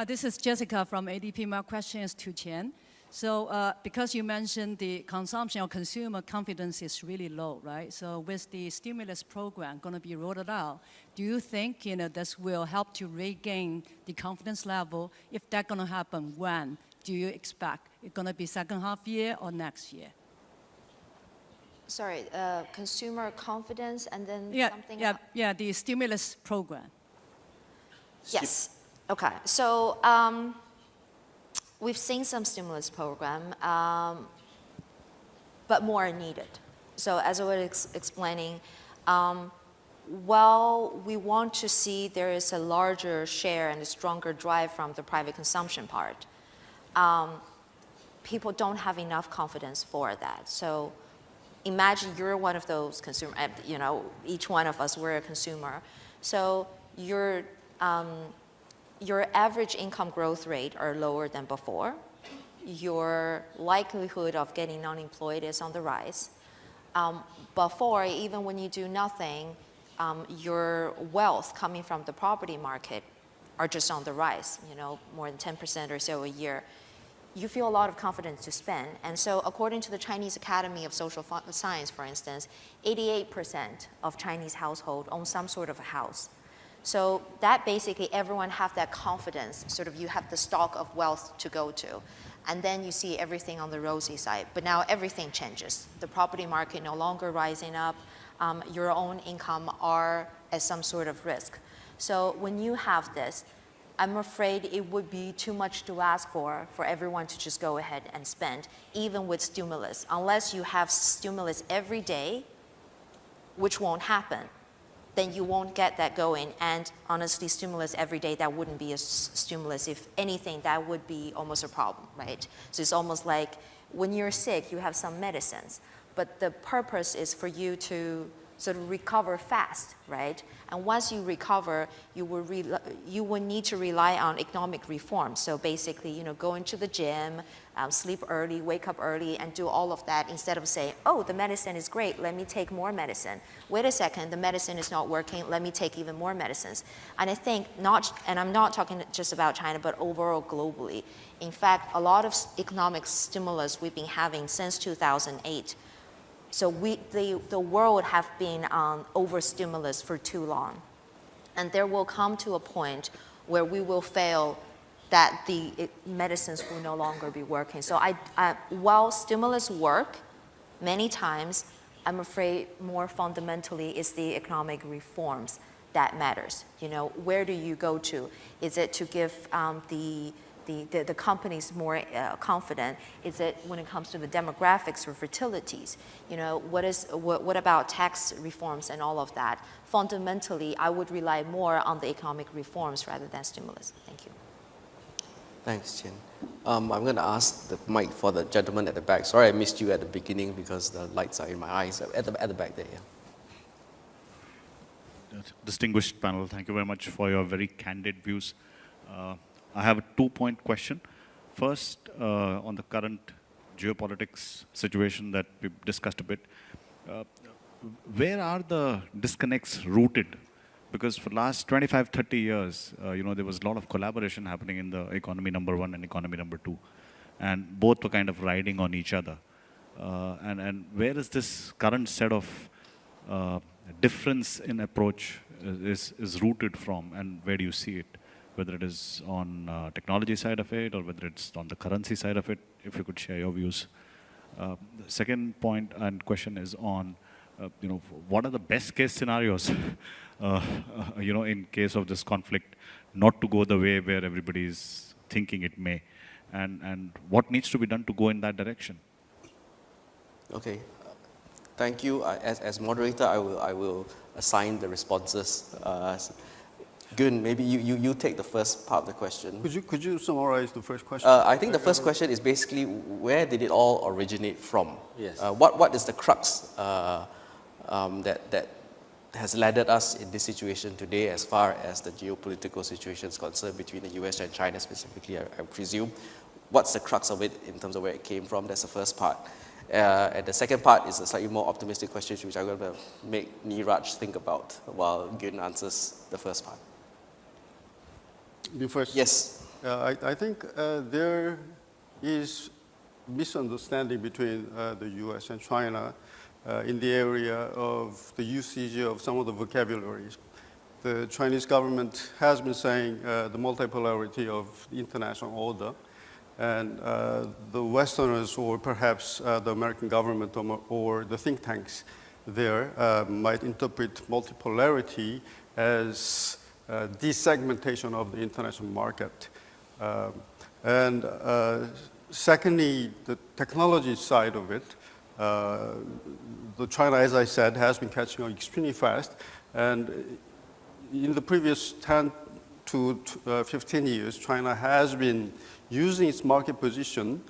this is Jessica from ADP. My question is to Qian. So because you mentioned the consumption or consumer confidence is really low, right? So with the stimulus program going to be rolled out, do you think this will help to regain the confidence level? If that's going to happen, when do you expect? It's going to be second half year or next year? Sorry, consumer confidence and then something else? Yeah, the stimulus program. Yes. Okay. So we've seen some stimulus program, but more are needed. So as I was explaining, while we want to see there is a larger share and a stronger drive from the private consumption part, people don't have enough confidence for that. So imagine you're one of those consumers, each one of us, we're a consumer. So your average income growth rate are lower than before. Your likelihood of getting unemployed is on the rise. Before, even when you do nothing, your wealth coming from the property market are just on the rise, more than 10% or so a year. You feel a lot of confidence to spend. And so according to the Chinese Academy of Social Science, for instance, 88% of Chinese households own some sort of a house. So that basically everyone have that confidence, sort of you have the stock of wealth to go to. And then you see everything on the rosy side. But now everything changes. The property market no longer rising up. Your own income are at some sort of risk. So when you have this, I'm afraid it would be too much to ask for everyone to just go ahead and spend, even with stimulus. Unless you have stimulus every day, which won't happen, then you won't get that going. And honestly, stimulus every day, that wouldn't be a stimulus. If anything, that would be almost a problem, right? So it's almost like when you're sick, you have some medicines, but the purpose is for you to sort of recover fast, right? And once you recover, you will need to rely on economic reform. So basically, going to the gym, sleep early, wake up early, and do all of that instead of saying, oh, the medicine is great, let me take more medicine. Wait a second, the medicine is not working, let me take even more medicines. And I think and I'm not talking just about China, but overall globally. In fact, a lot of economic stimulus we've been having since 2008. So the world have been on over-stimulus for too long. And there will come to a point where we will fail that the medicines will no longer be working. So while stimulus work many times, I'm afraid more fundamentally is the economic reforms that matters. Where do you go to? Is it to give the companies more confident? Is it when it comes to the demographics or fertilities? What about tax reforms and all of that? Fundamentally, I would rely more on the economic reforms rather than stimulus. Thank you. Thanks, Qian. I'm going to ask the mic for the gentleman at the back. Sorry I missed you at the beginning because the lights are in my eyes. At the back there, yeah. Distinguished panel, thank you very much for your very candid views. I have a two-point question. First, on the current geopolitics situation that we've discussed a bit, where are the disconnects rooted? Because for the last 25, 30 years, there was a lot of collaboration happening in the economy number 1 and economy number 2. And both were kind of riding on each other. And where is this current set of difference in approach is rooted from, and where do you see it? Whether it is on technology side of it or whether it's on the currency side of it, if you could share your views. The second point and question is on, what are the best case scenarios, in case of this conflict, not to go the way where everybody is thinking it may, and what needs to be done to go in that direction? Okay. Thank you. As moderator, I will assign the responses. Geun, maybe you take the first part of the question. Could you summarize the first question? I think the first question is basically where did it all originate from? Yes. What is the crux that has landed us in this situation today as far as the geopolitical situation is concerned between the US and China specifically, I presume? What's the crux of it in terms of where it came from? That's the first part. And the second part is a slightly more optimistic question, which I'm going to make Neeraj think about while Geun answers the first part. The first? Yes. I think there is misunderstanding between the US and China in the area of the usage of some of the vocabularies. The Chinese government has been saying the multipolarity of the international order, and the Westerners, or perhaps the American government or the think tanks there, might interpret multipolarity as desegmentation of the international market. And secondly, the technology side of it, the China, as I said, has been catching on extremely fast. And in the previous 10 to 15 years, China has been using its market position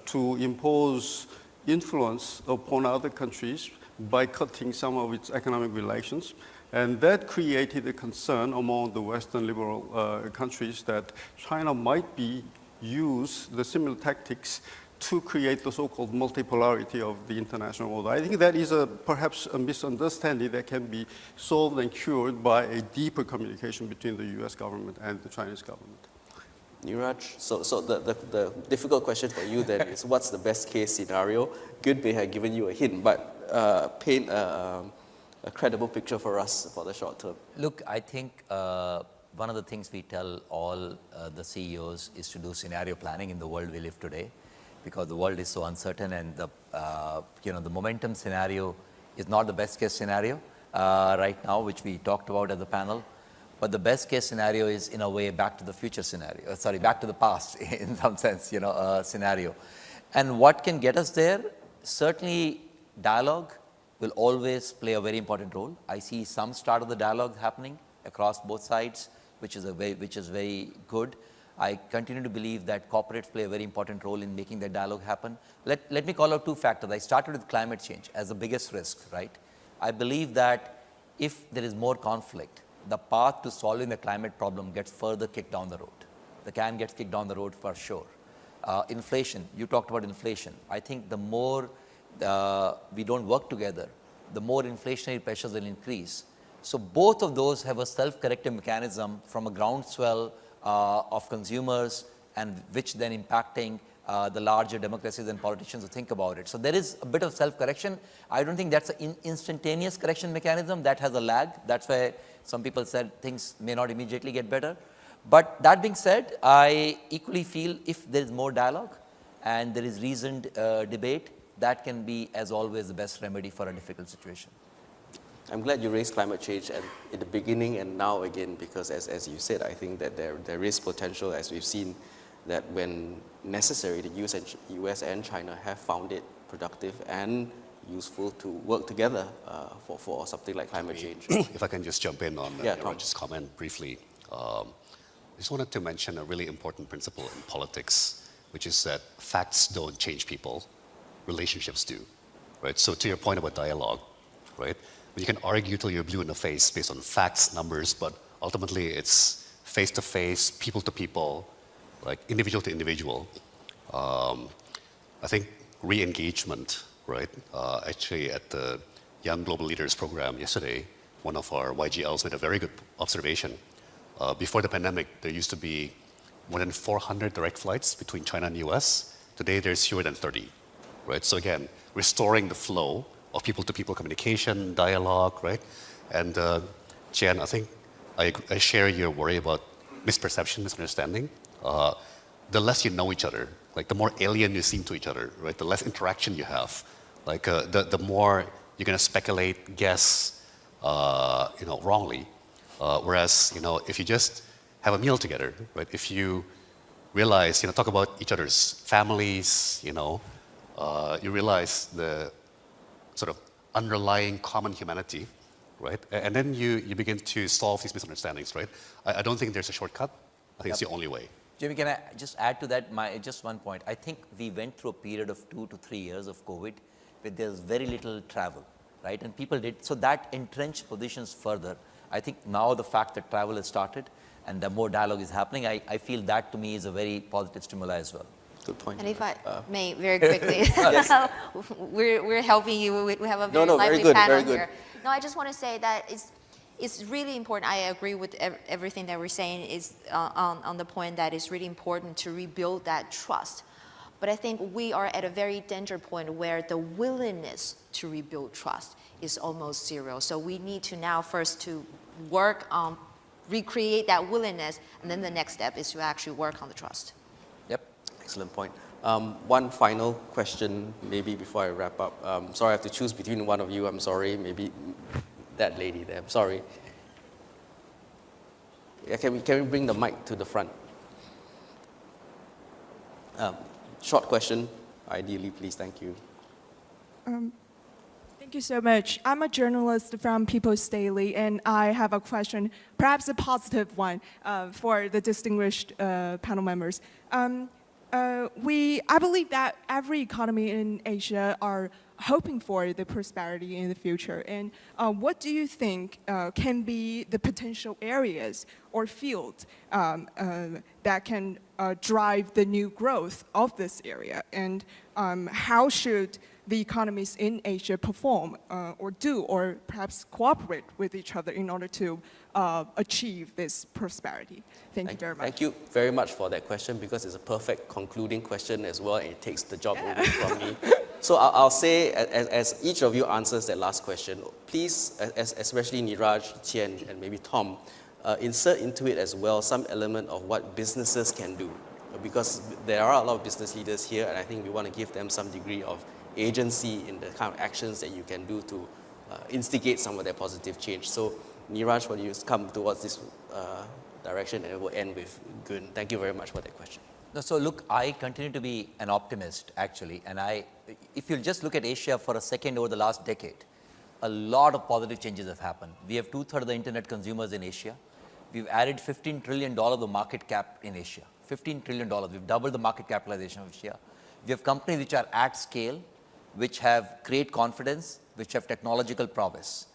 to impose influence upon other countries by cutting some of its economic relations. And that created a concern among the Western liberal countries that China might use the similar tactics to create the so-called multipolarity of the international order. I think that is perhaps a misunderstanding that can be solved and cured by a deeper communication between the US government and the Chinese government. Neeraj, so the difficult question for you then is what's the best case scenario? Geun may have given you a hint, but paint a credible picture for us for the short term. Look, I think one of the things we tell all the CEOs is to do scenario planning in the world we live today, because the world is so uncertain, and the momentum scenario is not the best case scenario right now, which we talked about at the panel. But the best case scenario is, in a way, back to the future scenario, back to the past in some sense, scenario. And what can get us there? Certainly dialogue will always play a very important role. I see some start of the dialogue happening across both sides, which is very good. I continue to believe that corporates play a very important role in making that dialogue happen. Let me call out two factors. I started with climate change as the biggest risk, right? I believe that if there is more conflict, the path to solving the climate problem gets further kicked down the road. The can gets kicked down the road for sure. Inflation, you talked about inflation. I think the more we don't work together, the more inflationary pressures will increase. So both of those have a self-corrective mechanism from a groundswell of consumers, and which then impacting the larger democracies and politicians who think about it. So there is a bit of self-correction. I don't think that's an instantaneous correction mechanism. That has a lag. That's why some people said things may not immediately get better. But that being said, I equally feel if there is more dialogue and there is reasoned debate, that can be, as always, the best remedy for a difficult situation. I'm glad you raised climate change at the beginning and now again, because as you said, I think that there is potential, as we've seen, that when necessary, the US and China have found it productive and useful to work together for something like climate change. If I can just jump in on Yeah, Neeraj's comment briefly. I just wanted to mention a really important principle in politics, which is that facts don't change people, relationships do, right? So to your point about dialogue, right? You can argue till you're blue in the face based on facts, numbers, but ultimately it's face-to-face, people-to-people, like individual to individual. I think re-engagement, right? Actually at the Young Global Leaders program yesterday, one of our YGLs made a very good observation. Before the pandemic, there used to be more than 400 direct flights between China and US. Today, there's fewer than 30, right? So again, restoring the flow of people-to-people communication, dialogue, right? And Qian, I think I share your worry about misperception, misunderstanding. The less you know each other, like the more alien you seem to each other, right? The less interaction you have, like the more you're going to speculate, guess, wrongly. Whereas, if you just have a meal together, right? If you realize, talk about each other's families, you realize the sort of underlying common humanity, right? And then you begin to solve these misunderstandings, right? I don't think there's a shortcut. I think it's the only way. Jimmy, can I just add to that just one point? I think we went through a period of 2 to 3 years of COVID where there's very little travel, right? And people did, so that entrenched positions further. I think now the fact that travel has started and the more dialogue is happening, I feel that to me is a very positive stimuli as well. Good point. And if I may, very quickly, we're helping you. We have a very lively panel here. No, I just want to say that it's really important. I agree with everything that we're saying is on the point that it's really important to rebuild that trust. But I think we are at a very danger point where the willingness to rebuild trust is almost zero. So we need to now first to work on recreate that willingness, and then the next step is to actually work on the trust. Yep, excellent point. One final question, maybe before I wrap up. Sorry, I have to choose between one of you. I'm sorry, maybe that lady there. I'm sorry. Yeah, can we bring the mic to the front? Short question, ideally, please. Thank you. Thank you so much. I'm a journalist from People's Daily, and I have a question, perhaps a positive one, for the distinguished panel members. I believe that every economy in Asia are hoping for the prosperity in the future. And what do you think can be the potential areas or fields that can drive the new growth of this area? And how should the economies in Asia perform or perhaps cooperate with each other in order to achieve this prosperity? Thank you very much. Thank you very much for that question, because it's a perfect concluding question as well, and it takes the job away from me. So I'll say, as each of you answers that last question, please, especially Neeraj, Qian, and maybe Tom, insert into it as well some element of what businesses can do. Because there are a lot of business leaders here, and I think we want to give them some degree of agency in the kind of actions that you can do to instigate some of that positive change. So Neeraj, why don't you come towards this direction, and we'll end with Geun. Thank you very much for that question. No, so look, I continue to be an optimist, actually. And if you just look at Asia for a second over the last decade, a lot of positive changes have happened. We have 2/3 of the internet consumers in Asia. We've added $15 trillion of market cap in Asia. $15 trillion. We've doubled the market capitalization of Asia. We have companies which are at scale, which have great confidence, which have technological prowess.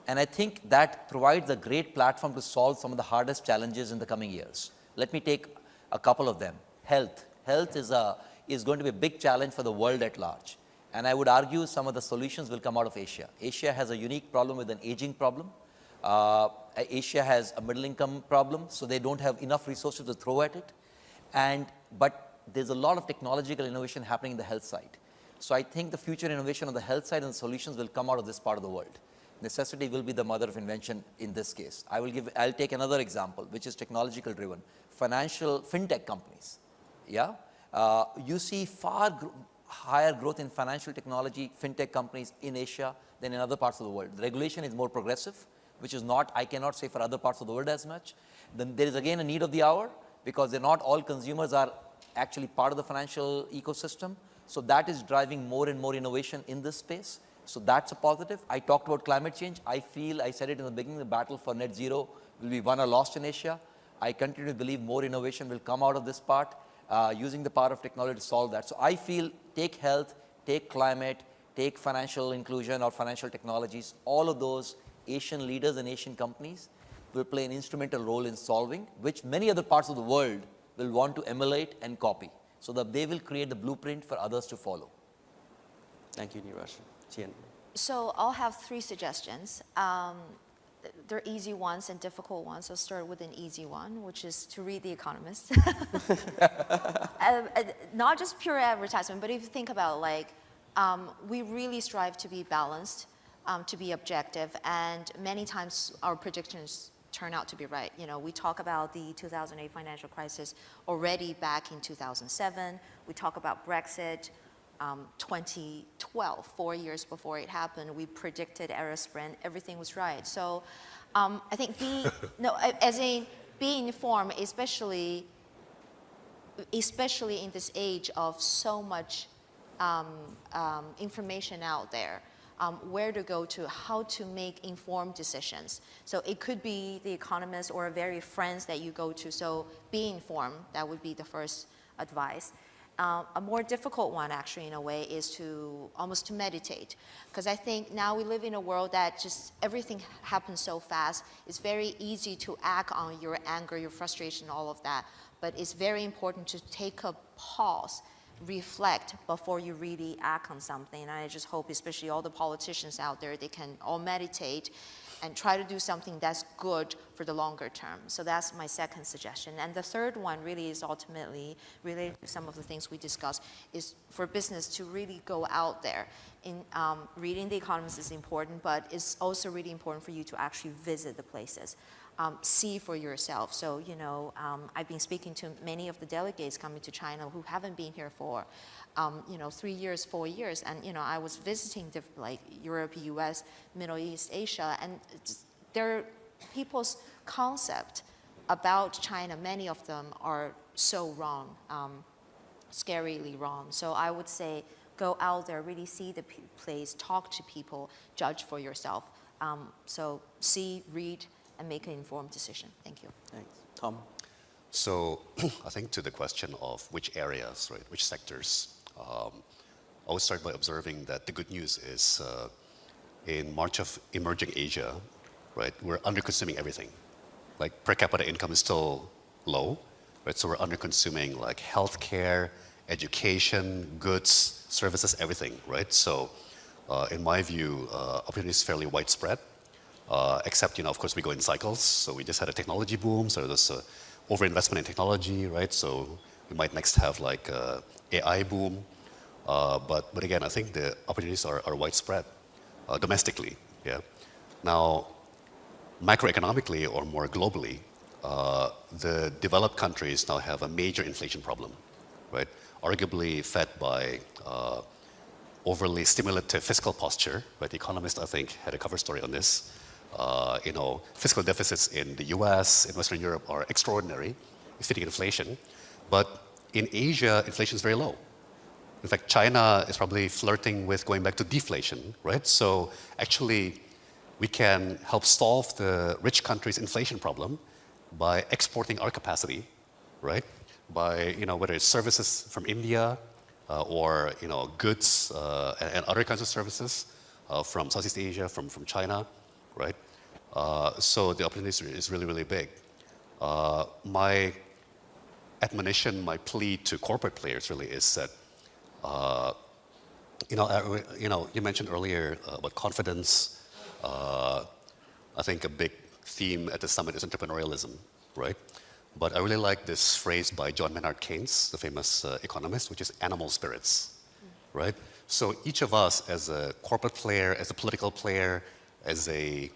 And I think that provides a great platform to solve some of the hardest challenges in the coming years. Let me take a couple of them. Health. Health is going to be a big challenge for the world at large. And I would argue some of the solutions will come out of Asia. Asia has a unique problem with an aging problem. Asia has a middle income problem, so they don't have enough resources to throw at it. But there's a lot of technological innovation happening in the health side. So I think the future innovation on the health side and the solutions will come out of this part of the world. Necessity will be the mother of invention in this case. I'll take another example, which is technological driven. Fintech companies. Yeah? You see far higher growth in financial technology, fintech companies in Asia than in other parts of the world. The regulation is more progressive, which is not, I cannot say for other parts of the world as much. Then there is again a need of the hour, because not all consumers are actually part of the financial ecosystem. So that is driving more and more innovation in this space. So that's a positive. I talked about climate change. I said it in the beginning, the battle for net zero will be won or lost in Asia. I continue to believe more innovation will come out of this part, using the power of technology to solve that. So I feel take health, take climate, take financial inclusion or financial technologies, all of those Asian leaders and Asian companies will play an instrumental role in solving, which many other parts of the world will want to emulate and copy, so that they will create the blueprint for others to follow. Thank you, Neeraj. Qian. So I'll have 3 suggestions. They're easy ones and difficult ones. I'll start with an easy one, which is to read The Economist. Not just pure advertisement, but if you think about like, we really strive to be balanced, to be objective, and many times our predictions turn out to be right. You know, we talk about the 2008 financial crisis already back in 2007. We talk about Brexit 2012, 4 years before it happened. We predicted Arab Spring, everything was right. So I think being informed, especially in this age of so much information out there, where to go to, how to make informed decisions. So it could be The Economist or very friends that you go to. So be informed, that would be the first advice. A more difficult one, actually, in a way, is to almost to meditate. Because I think now we live in a world that just everything happens so fast. It's very easy to act on your anger, your frustration, all of that. But it's very important to take a pause, reflect before you really act on something. And I just hope, especially all the politicians out there, they can all meditate and try to do something that's good for the longer term. So that's my second suggestion. And the third one really is ultimately related to some of the things we discussed, is for business to really go out there. In reading The Economist is important, but it's also really important for you to actually visit the places. See for yourself. So, you know, I've been speaking to many of the delegates coming to China who haven't been here for, you know, 3 years, 4 years. And, you know, I was visiting like Europe, US, Middle East, Asia, and their people's concept about China, many of them are so wrong, scarily wrong. So I would say go out there, really see the place, talk to people, judge for yourself. So see, read, and make an informed decision. Thank you. Thanks. Tom? So I think to the question of which areas, right, which sectors, I would start by observing that the good news is in much of emerging Asia, right, we're under-consuming everything. Like per capita income is still low, right, so we're under-consuming like healthcare, education, goods, services, everything, right? So in my view, opportunity is fairly widespread. Except, you know, of course, we go in cycles. So we just had a technology boom. So there's overinvestment in technology, right? So we might next have like AI boom. But again, I think the opportunities are widespread domestically. Yeah. Now, macroeconomically or more globally, the developed countries now have a major inflation problem, right? Arguably fed by overly stimulative fiscal posture, right? The Economist, I think, had a cover story on this. You know, fiscal deficits in the US, in Western Europe are extraordinary, feeding inflation. But in Asia, inflation is very low. In fact, China is probably flirting with going back to deflation, right? So actually, we can help solve the rich countries' inflation problem by exporting our capacity, right? By, you know, whether it's services from India or, you know, goods and other kinds of services from Southeast Asia, from China, right? So the opportunity is really, really big. My admonition, my plea to corporate players really is that, you know, you mentioned earlier about confidence. I think a big theme at the summit is entrepreneurialism, right? But I really like this phrase by John Maynard Keynes, the famous economist, which is animal spirits, right? So each of us as a corporate player, as a political player, as a,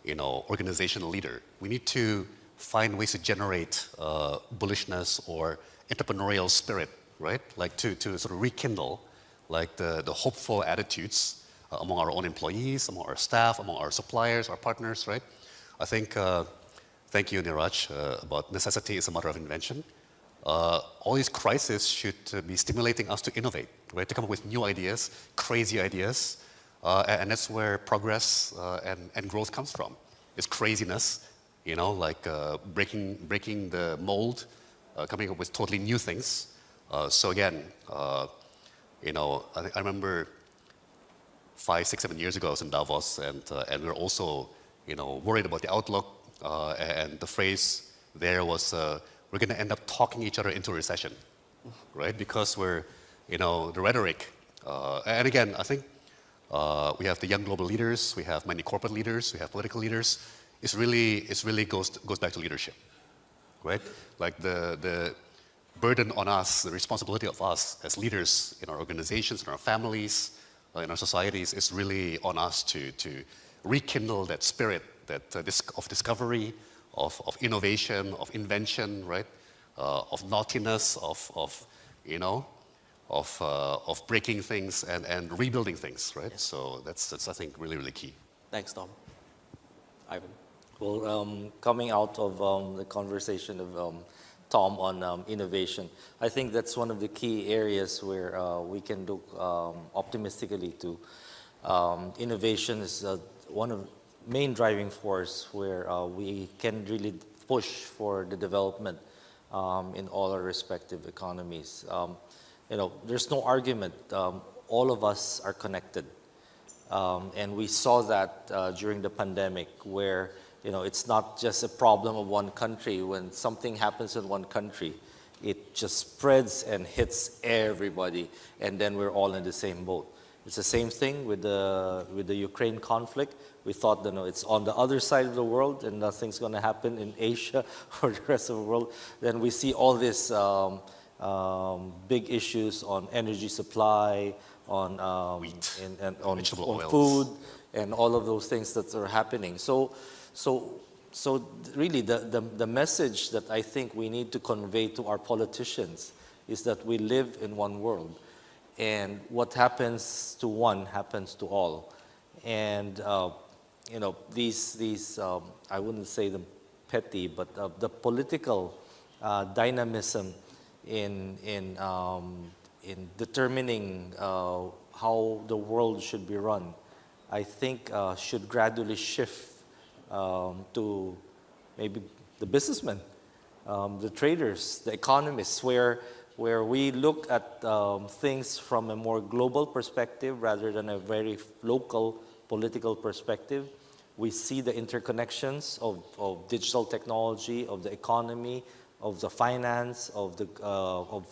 you know, organizational leader, we need to find ways to generate bullishness or entrepreneurial spirit, right? Like to sort of rekindle like the hopeful attitudes among our own employees, among our staff, among our suppliers, our partners, right? I think, thank you, Neeraj, about necessity is a matter of invention. All these crises should be stimulating us to innovate, right? To come up with new ideas, crazy ideas, and that's where progress and growth comes from. It's craziness, like breaking the mold, coming up with totally new things. So again, I remember 5, 6, 7 years ago I was in Davos, and we were also worried about the outlook, and the phrase there was we're going to end up talking each other into a recession, right? Because we're the rhetoric, and again I think we have the young global leaders, we have many corporate leaders, we have political leaders. It's really goes back to leadership, right? Like the burden on us, the responsibility of us as leaders in our organizations, in our families, in our societies is really on us to rekindle that spirit of discovery, of innovation, of invention, right? Of naughtiness, of breaking things and rebuilding things, right? Yes. So that's I think really key. Thanks, Tom. Ivan. Well, coming out of the conversation of Tom on innovation, I think that's one of the key areas where we can look optimistically to. Innovation is one of the main driving force where we can really push for the development in all our respective economies. There's no argument. All of us are connected. And we saw that during the pandemic where it's not just a problem of one country. When something happens in one country, it just spreads and hits everybody, and then we're all in the same boat. It's the same thing with the Ukraine conflict. We thought that it's on the other side of the world and nothing's going to happen in Asia or the rest of the world. Then we see all these big issues on energy supply, on wheat, and on oils, food, and all of those things that are happening. So really the message that I think we need to convey to our politicians is that we live in one world, and what happens to one happens to all. And these I wouldn't say them petty, but the political dynamism in determining how the world should be run, I think should gradually shift to maybe the businessmen, the traders, the economists, where we look at things from a more global perspective rather than a very local political perspective. We see the interconnections of digital technology, of the economy, of the finance, of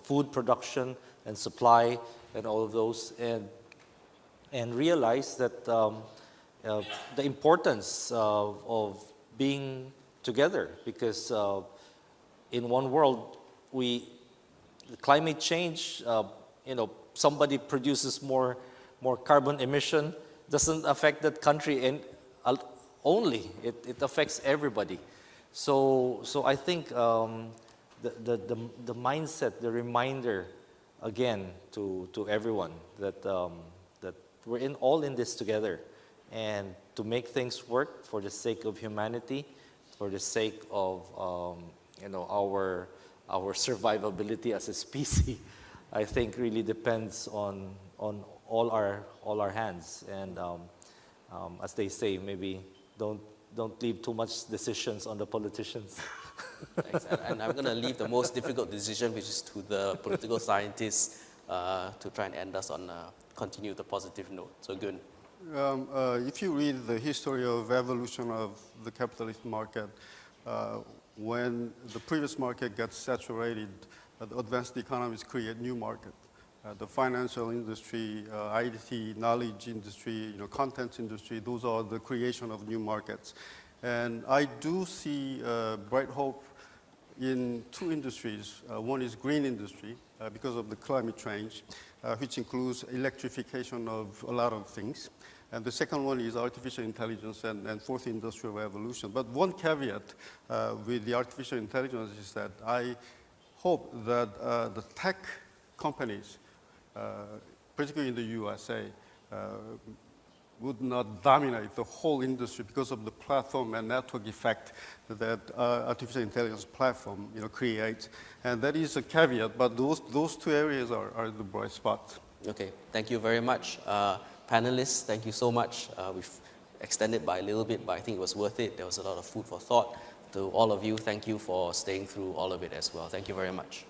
food production and supply, and all of those, and realize that the importance of being together, because in one world, the climate change, somebody produces more carbon emission, doesn't affect that country only. It affects everybody. So I think the mindset, the reminder, again, to everyone that we're all in this together, and to make things work for the sake of humanity, for the sake of our survivability as a species, I think really depends on all our hands. And as they say, maybe don't leave too much decisions on the politicians. Thanks. And I'm going to leave the most difficult decision, which is to the political scientists, to try and end us on continue the positive note. So, Geun. If you read the history of evolution of the capitalist market, when the previous market gets saturated, the advanced economies create new market. The financial industry, IT, knowledge industry, content industry, those are the creation of new markets. And I do see bright hope in two industries. One is green industry, because of the climate change, which includes electrification of a lot of things. And the second one is artificial intelligence and fourth industrial revolution. But one caveat with the artificial intelligence is that I hope that the tech companies, particularly in the USA, would not dominate the whole industry because of the platform and network effect that artificial intelligence platform creates. And that is a caveat, but those two areas are the bright spots. Okay, thank you very much. Panelists, thank you so much. We've extended by a little bit, but I think it was worth it. There was a lot of food for thought. to all of you, thank you for staying through all of it as well. Thank you very much.